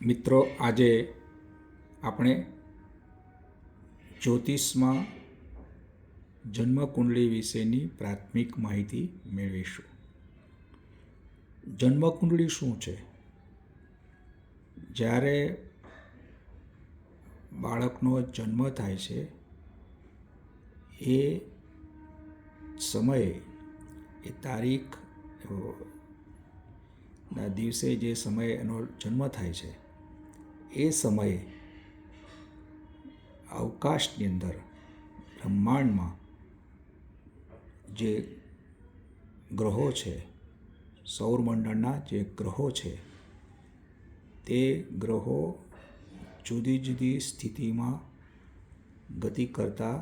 મિત્રો, આજે આપણે જ્યોતિષમાં જન્મકુંડળી વિશેની પ્રાથમિક માહિતી મેળવીશું. જન્મકુંડળી શું છે? જ્યારે બાળકનો જન્મ થાય છે એ સમયે, એ તારીખ ના દિવસે જે સમયે એનો જન્મ થાય છે એ સમયે અવકાશની અંદર, બ્રહ્માંડમાં જે ગ્રહો છે, સૌરમંડળના જે ગ્રહો છે, તે ગ્રહો જુદી જુદી સ્થિતિમાં ગતિ કરતા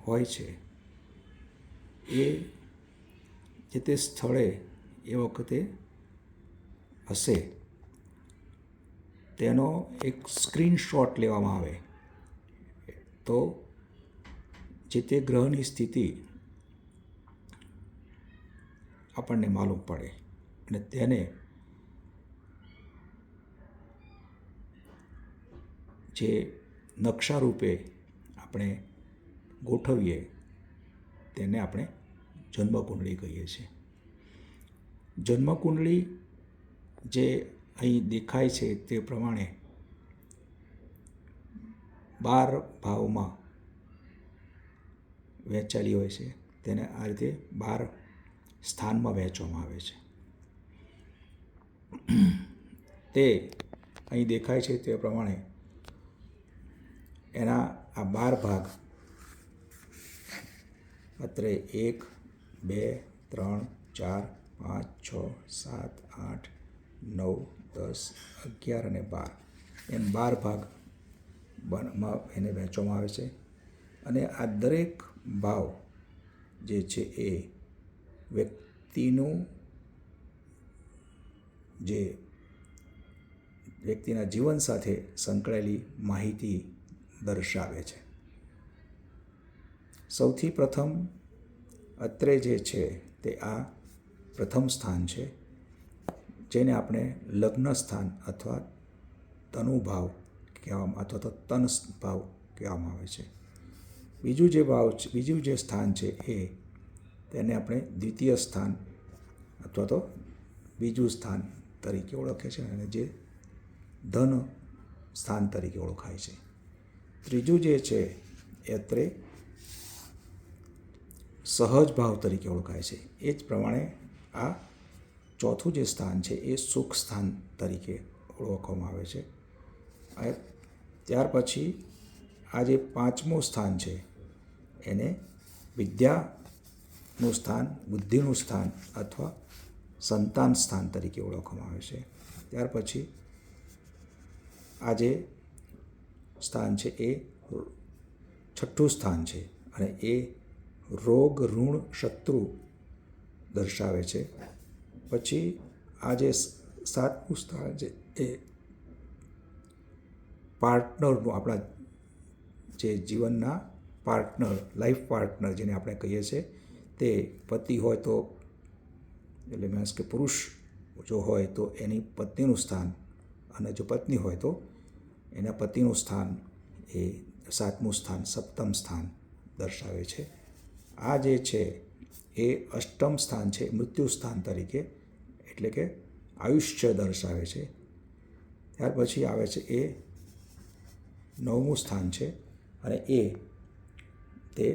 હોય છે. એ જે તે સ્થળે એ વખતે હશે તેનો એક સ્ક્રીનશોટ લેવામાં આવે તો જે તે ગ્રહની સ્થિતિ આપણને માલુમ પડે અને તેને જે નકશા રૂપે આપણે ગોઠવીએ તેને આપણે જન્મકુંડળી કહીએ છીએ. જન્મકુંડળી જે અહીં દેખાય છે તે પ્રમાણે 12 ભાવમાં વહેંચાયેલી હોય છે. તેને આ રીતે 12 સ્થાનમાં વહેંચવામાં આવે છે. તે અહીં દેખાય છે તે પ્રમાણે એના આ 12 ભાગ અત્રે 1, 2, 3, 4, 5, 6, 7, 8, 9, 10, 11 અને 12 એમ 12 ભાગમાં એને વહેંચવામાં આવે છે. અને આ દરેક ભાવ જે છે એ વ્યક્તિના જીવન સાથે સંકળાયેલી માહિતી દર્શાવે છે. સૌથી પ્રથમ અત્રે જે છે તે આ પ્રથમ સ્થાન છે, જેને આપણે લગ્ન સ્થાન અથવા તનુભાવ કહેવામાં અથવા તો તન ભાવ કહેવામાં આવે છે. બીજું જે સ્થાન છે તેને આપણે દ્વિતીય સ્થાન અથવા તો બીજું સ્થાન તરીકે ઓળખે છે, અને જે ધન સ્થાન તરીકે ઓળખાય છે. ત્રીજું જે છે એ અત્રે સહજ ભાવ તરીકે ઓળખાય છે. એ જ પ્રમાણે આ ચોથું જે સ્થાન છે એ સુખ સ્થાન તરીકે ઓળખવામાં આવે છે. ત્યાર પછી આ જે પાંચમું સ્થાન છે એને વિદ્યાનું સ્થાન, બુદ્ધિનું સ્થાન અથવા સંતાન સ્થાન તરીકે ઓળખવામાં આવે છે. ત્યાર પછી આ જે સ્થાન છે એ છઠ્ઠું સ્થાન છે અને એ રોગ, ઋણ, શત્રુ દર્શાવે છે. પછી આ જે સાતમું સ્થાન છે એ પાર્ટનરનું, આપણા જે જીવનના પાર્ટનર, લાઈફ પાર્ટનર જેને આપણે કહીએ છીએ, તે પતિ હોય તો, એટલે મીન્સ કે પુરુષ જો હોય તો એની પત્નીનું સ્થાન, અને જો પત્ની હોય તો એના પતિનું સ્થાન, એ સાતમું સ્થાન, સપ્તમ સ્થાન દર્શાવે છે. આ જે છે એ અષ્ટમ સ્થાન છે મૃત્યુ સ્થાન તરીકે, એટલે કે આયુષ્ય દર્શાવે છે. ત્યાર પછી આવે છે એ નવમું સ્થાન છે અને તે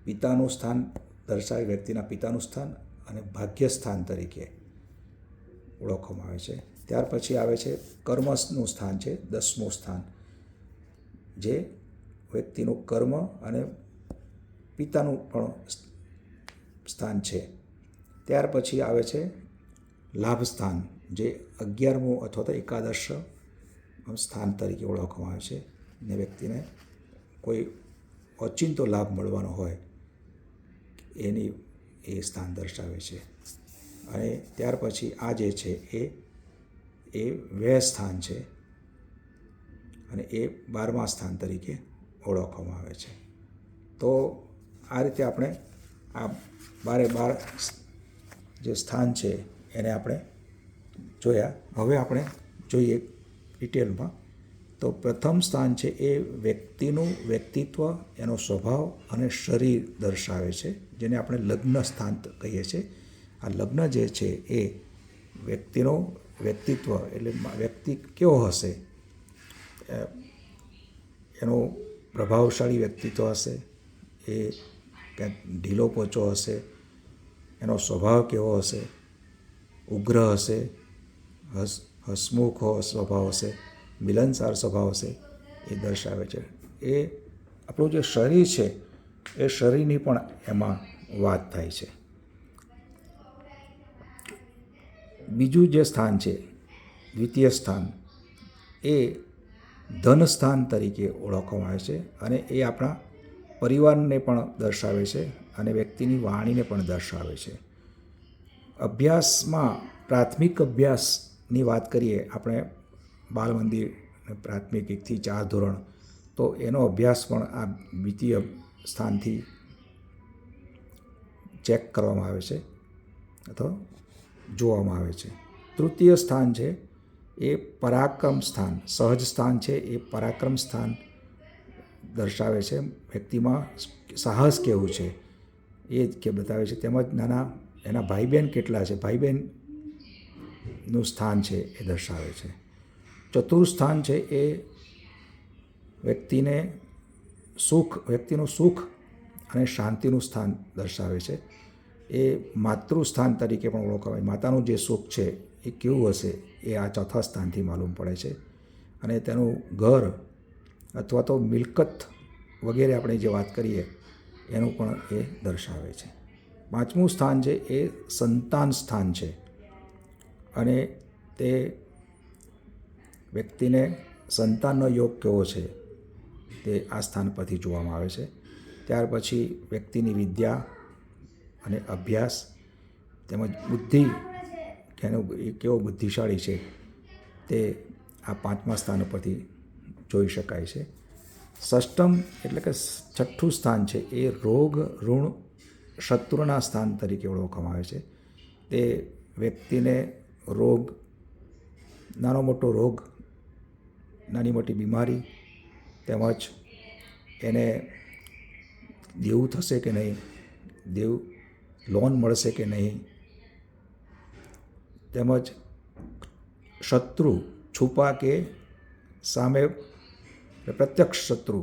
પિતાનું સ્થાન દર્શાવે, વ્યક્તિના પિતાનું સ્થાન અને ભાગ્ય સ્થાન તરીકે ઓળખવામાં આવે છે. ત્યાર પછી આવે છે કર્મનું સ્થાન છે, 10મું સ્થાન, જે વ્યક્તિનું કર્મ અને પિતાનું પણ સ્થાન છે. ત્યાર પછી આવે છે લાભ સ્થાન, જે 11મું અથવા તો એકાદશ સ્થાન તરીકે ઓળખવામાં આવે છે. ને વ્યક્તિને કોઈ ઓચિંતો લાભ મળવાનો હોય એ સ્થાન દર્શાવે છે. અને ત્યાર પછી આ જે છે એ વ્યય સ્થાન છે અને એ 12મા સ્થાન તરીકે ઓળખવામાં આવે છે. તો આ રીતે આપણે આ 12 જે સ્થાન છે એને આપણે જોયા. હવે આપણે જોઈએ ડિટેલમાં. તો પ્રથમ સ્થાન છે એ વ્યક્તિનું વ્યક્તિત્વ, એનો સ્વભાવ અને શરીર દર્શાવે છે, જેને આપણે લગ્ન સ્થાન કહીએ છીએ. આ લગ્ન જે છે એ વ્યક્તિનો વ્યક્તિત્વ એટલે વ્યક્તિ કેવો હશે, એનું પ્રભાવશાળી વ્યક્તિત્વ હશે, એ ક્યાંક ઢીલો પોચો હશે, એનો સ્વભાવ કેવો હશે, ઉગ્ર હશે, હસમુખ સ્વભાવ હશે, મિલનસાર સ્વભાવ હશે, એ દર્શાવે છે. એ આપણું જે શરીર છે એ શરીરની પણ એમાં વાત થાય છે. બીજું જે સ્થાન છે, દ્વિતીય સ્થાન, એ ધન સ્થાન તરીકે ઓળખવામાં આવે છે અને એ આપણા પરિવારને પણ દર્શાવે છે અને વ્યક્તિની વાણીને પણ દર્શાવે છે. અભ્યાસમાં પ્રાથમિક અભ્યાસની વાત કરીએ આપણે, બાલ મંદિર પ્રાથમિક 1 થી 4 ધોરણ, તો એનો અભ્યાસ પણ આ દ્વિતીય સ્થાનથી ચેક કરવામાં આવે છે અથવા જોવામાં આવે છે. તૃતીય સ્થાન છે એ પરાક્રમ સ્થાન, સહજ સ્થાન છે એ પરાક્રમ સ્થાન દર્શાવે છે. વ્યક્તિમાં સાહસ કેવું છે એ કે બતાવે છે. તેમજ નાના એના ભાઈ બહેન કેટલા છે, ભાઈ બહેનનું સ્થાન છે એ દર્શાવે છે. ચતુર્થ સ્થાન છે એ વ્યક્તિનું સુખ અને શાંતિનું સ્થાન દર્શાવે છે. એ માતૃસ્થાન તરીકે પણ ઓળખાય. માતાનું જે સુખ છે એ કેવું હશે એ આ ચોથા સ્થાનથી માલુમ પડે છે. અને તેનું ઘર અથવા તો મિલકત વગેરે આપણે જે વાત કરીએ એનું પણ એ દર્શાવે છે. પાંચમું સ્થાન છે એ સંતાન સ્થાન છે અને તે વ્યક્તિને સંતાનનો યોગ કેવો છે તે આ સ્થાન પરથી જોવામાં આવે છે. ત્યાર પછી વ્યક્તિની વિદ્યા અને અભ્યાસ તેમજ બુદ્ધિ, એ કેવો બુદ્ધિશાળી છે તે આ પાંચમા સ્થાન પરથી જોઈ શકાય છે. ષષ્ઠમ એટલે કે છઠ્ઠું સ્થાન છે એ રોગ, ઋણ, શત્રુના સ્થાન તરીકે ઓળખવામાં આવે છે. તે વ્યક્તિને રોગ, નાનો મોટો રોગ, નાની મોટી બીમારી, તેમજ એને દેવું થશે કે નહીં, લોન મળશે કે નહીં, તેમજ શત્રુ, છુપા કે સામે પ્રત્યક્ષ શત્રુ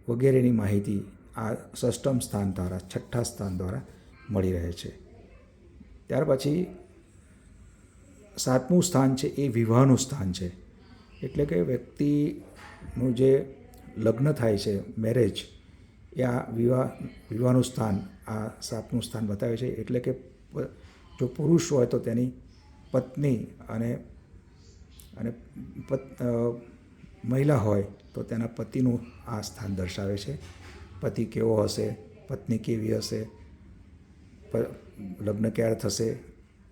વગેરેની માહિતી આ ષષ્ઠમ સ્થાન દ્વારા, છઠ્ઠા સ્થાન દ્વારા મળી રહે છે. ત્યાર પછી સાતમું સ્થાન છે એ વિવાહનું સ્થાન છે. એટલે કે વ્યક્તિનું જે લગ્ન થાય છે, મેરેજ, એ આ વિવાહનું સ્થાન, આ સાતમું સ્થાન બતાવે છે. એટલે કે જો પુરુષ હોય તો તેની પત્ની અને મહિલા હોય તો તેના પતિનું આ સ્થાન દર્શાવે છે. પતિ કેવો હશે, પત્ની કેવી હશે, લગ્ન ક્યારે થશે,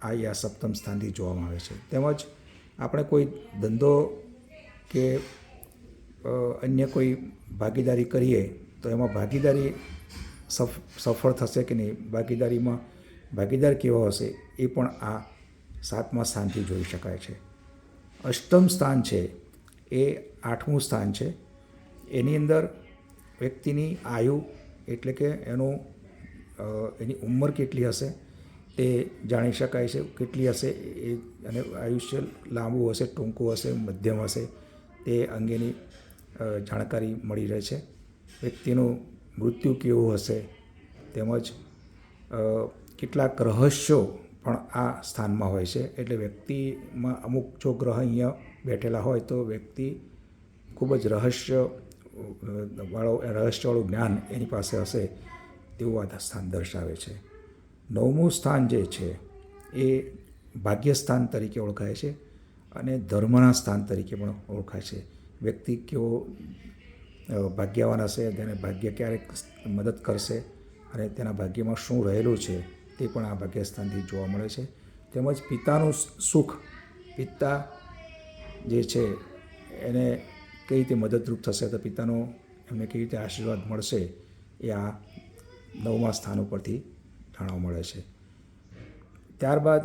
આ સપ્તમ સ્થાનથી જોવામાં આવે છે. તેમજ આપણે કોઈ ધંધો કે અન્ય કોઈ ભાગીદારી કરીએ તો એમાં ભાગીદારી સફળ થશે કે નહીં, ભાગીદાર કેવો હશે એ પણ આ સાતમા સ્થાનથી જોઈ શકાય છે. અષ્ટમ સ્થાન છે એ આઠમું સ્થાન છે. એની અંદર વ્યક્તિની આયુ એટલે કે એની ઉંમર કેટલી હશે તે જાણી શકાય છે. કેટલી હશે એ, અને આયુષ્ય લાંબુ હશે, ટૂંકું હશે, મધ્યમ હશે, તે અંગેની જાણકારી મળી રહે છે. વ્યક્તિનું મૃત્યુ કેવું હશે, તેમજ કેટલાક રહસ્યો પણ આ સ્થાનમાં હોય છે. એટલે વ્યક્તિમાં અમુક જો ગ્રહ અહીંયા બેઠેલા હોય તો વ્યક્તિ ખૂબ જ રહસ્યવાળું જ્ઞાન એની પાસે હશે તેવું આ સ્થાન દર્શાવે છે. નવમું સ્થાન જે છે એ ભાગ્યસ્થાન તરીકે ઓળખાય છે અને ધર્મના સ્થાન તરીકે પણ ઓળખાય છે. વ્યક્તિ કેવો ભાગ્યવાન હશે, તેને ભાગ્ય ક્યારેક મદદ કરશે અને તેના ભાગ્યમાં શું રહેલું છે તે પણ આ ભાગ્યસ્થાનથી જોવા મળે છે. તેમજ પિતાનું સુખ, પિતા જે છે એને કઈ રીતે મદદરૂપ થશે, તો પિતાનો એમને કેવી રીતે આશીર્વાદ મળશે એ આ નવમા સ્થાન ઉપરથી જાણવા મળે છે. ત્યારબાદ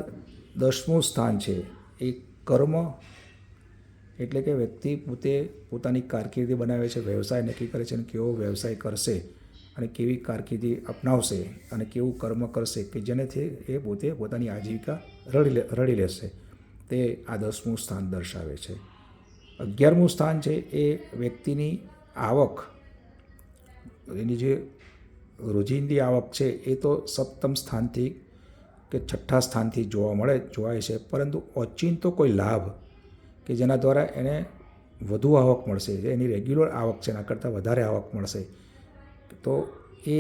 10મું સ્થાન છે એ કર્મ એટલે કે વ્યક્તિ પોતે પોતાની કારકિર્દી બનાવે છે, વ્યવસાય નક્કી કરે છે અને કેવો વ્યવસાય કરશે અને કેવી કારકિર્દી અપનાવશે અને કેવું કર્મ કરશે કે જેનેથી એ પોતે પોતાની આજીવિકા રળી લેશે, તે આ 10મું સ્થાન દર્શાવે છે. 11મું સ્થાન છે એ વ્યક્તિની આવક, એની જે રોજિંદી આવક છે એ તો સપ્તમ સ્થાનથી કે છઠ્ઠા સ્થાનથી જોવાય છે, પરંતુ ઓચિંતો કોઈ લાભ કે જેના દ્વારા એને વધુ આવક મળશે, જે એની રેગ્યુલર આવક છે એના કરતાં વધારે આવક મળશે, તો એ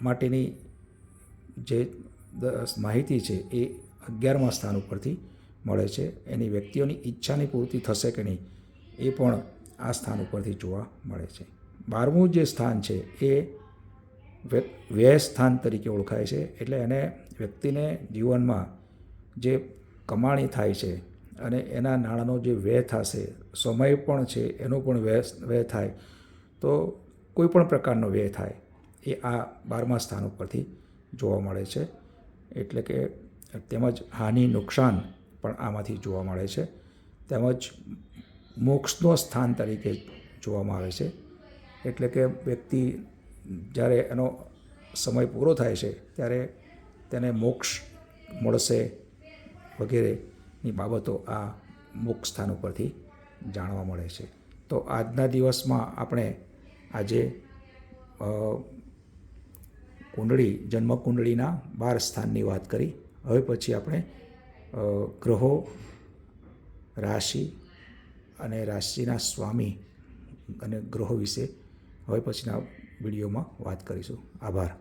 માટેની જે માહિતી છે એ 11મા સ્થાન ઉપરથી મળે છે. એની વ્યક્તિઓની ઈચ્છાની પૂર્તિ થશે કે નહીં એ પણ આ સ્થાન ઉપરથી જોવા મળે છે. 12મું જે સ્થાન છે એ વ્યય સ્થાન તરીકે ઓળખાય છે. એટલે એને વ્યક્તિને જીવનમાં જે કમાણી થાય છે અને એના નાણાંનો જે વ્યય થશે, સમય પણ છે એનો પણ વ્યય થાય, તો કોઈ પણ પ્રકારનો વ્યય થાય એ આ 12મા સ્થાન ઉપરથી જોવા મળે છે. એટલે કે તેમજ હાનિ નુકસાન પણ આમાંથી જોવા મળે છે. તેમજ મોક્ષનો સ્થાન તરીકે જોવામાં આવે છે. એટલે કે વ્યક્તિ જ્યારે એનો સમય પૂરો થાય છે ત્યારે તેને મોક્ષ મળશે વગેરેની બાબતો આ મોક્ષ સ્થાન ઉપરથી જાણવા મળે છે. તો આજના દિવસમાં આપણે આજે જન્મ કુંડળીના 12 સ્થાનની વાત કરી. હવે પછી આપણે ગ્રહો, રાશિ અને રાશિના સ્વામી અને ગ્રહો વિશે હવે પછીના વિડીયોમાં વાત કરીશું. આભાર.